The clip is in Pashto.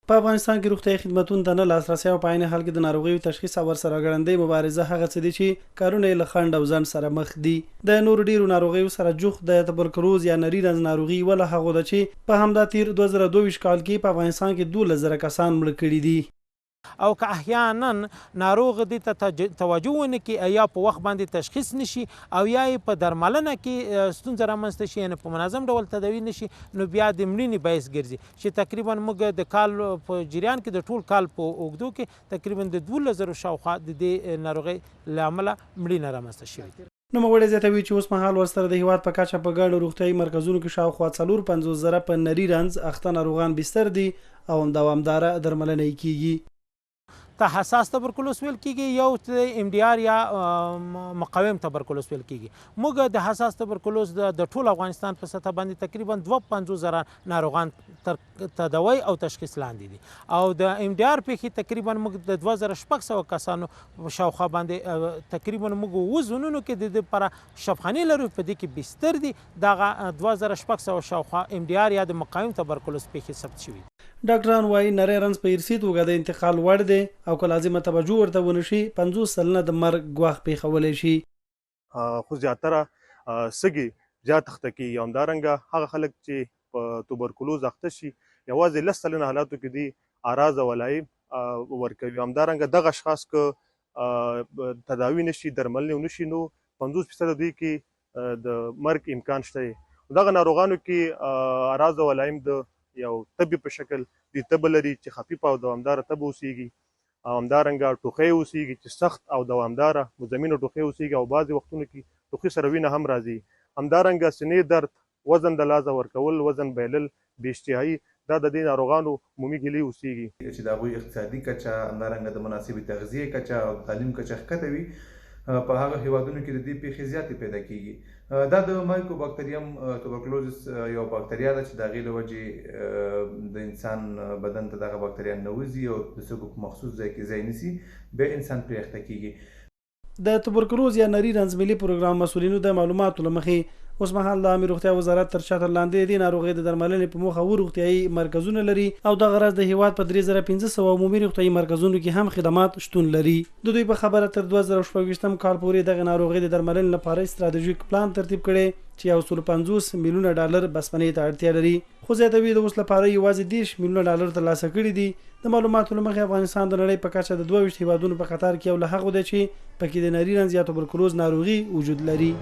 په افغانستان کې روغتیايي خدماتو ته نه لاسرسي او په عین حال کې د ناروغیو تشخیص او ورسره ګړندۍ مبارزه هغه څه دي چې کارونه یې له خنډ او ځنډ سره مخ دي. د نورو ډیرو ناروغیو سره جوخت د تبرکلوز یا نری رنځ ناروغي ولا هغه ده چې په همدا تیر 2022 کال کې په افغانستان کې 12,000 کسان مړه کړي دي. او که احیانا ناروغ دې ته توجه ونه کړي یا په وخت باندې تشخیص نشي او یا په درملنه کې ستونزه رامنځته شي یعنې په منظم ډول تداوي نشي نو بیا د مړینې باعث ګرځي چې تقریبا موږ د کال په جریان کې د ټول کال په اوږدو کې تقریبا د 12,000 شاوخوا د دې ناروغۍ له امله مړینه رامنځته شوې. نوموړی زیاتوي چې اوس مهال ورسره د هیواد په کچه په ګڼو روغتیايي مرکزونو کې شاوخوا 450,000 په نري رنځ اخته ناروغان بستر دي او دوامداره درملنه یې کیږي. ته حساس تبرکلوز ویل کیږي یو ام ډي آر یا مقاوم تبرکلوز ویل کیږي. موږ د حساس تبرکلوز د ټول افغانستان په سطح باندې تقریبا 52,000 ناروغان تر تداوی او تشخیص لاندې دي او د ام ډي آر پیښې تقریبا موږ د 2,600 کسانو شاوخوا باندې تقریبا موږ وزنونو کې د پر شفخاني لرو په دې کې بستر دي دغه 2,600 شاوخوا ام ډي آر یا د مقاوم تبرکلوز پیښې ثبت شوي. ډاکټران وايي نری رنځ په ارثي توګه د انتقال وړ دی او که لازمه توجه ورته ونشي 50 سلنه د مرګ ګواښ پیښولی شي. خو زیاتره سږي زیات اخته کېږي. همدارنګه هغه خلک چې په توبرکلوز اخته شي یوازې 10 سلنه حالاتو کې دي اراز ولایي ورکوي. همدارنګه دغه اشخاص که تداوي نشي درملنې ونشي نو 50% دوی کې د مرګ امکان شته. دغه ناروغانو کې اراز ولایم د یو تبي په شکل د تبه لري چې خفیف او دوامداره تبه اوسیږي. همدارنګه ټوخی اوسیږي چې سخت او دوامداره مزمنه ټوخی اوسیږي او بعضې وختونو کې ټوخي سره وینه هم راځي. همدارنګه سینې درد، وزن د لازه ورکول، وزن بایلل، بې اشتهایي دا د دې ناروغانو عمومي ګیلې اوسیږي. چې د هغوی اقتصادي کچه همدارنګه د مناسبې تغذیې کچه او تعلیم کچه ښکته وي په هغه هیوادونو کې د دې پیښې زیاتې پیدا کیږي. دا د مایکوباکتریم توبرکلوزس یو باکتریا ده چې د هغې له وجې د انسان بدن ته دغه باکتریا ننوځي او د سږو په مخصوص ځای کې ځای نیسي بیا انسان پرې اخته کیږي. د توبرکلوز یا نری رنځ ملي پروګرام مسؤلینو د معلوماتو له مخې اوس مهال د عامه روغتیا وزارت تر چتر لاندې د ناروغۍ د درملنې په موخه روغتیايي مرکزونه لري او د غرض د هیواد په 3,500 عمومي روغتیايي مرکزونو کې هم خدمات شتون لري. د دوی په خبره تر 2024 کال پورې دغه ناروغۍ د درملنې لپاره ستراتیژیک پلان ترتیب کړي چې 150 میلیونه ډالر بسپنې ته اړتیا لري. خو زیاتوي د اوس لپاره یوازې 10 میلیونه ډالر ترلاسه کړي دي. د معلوماتو له مخې افغانستان د نړۍ په کچه د 22 هیوادونو په قطار کې یو له هغو دی چې پکې د نری رنځ یا توبرکلوز ناروغي وجود لري.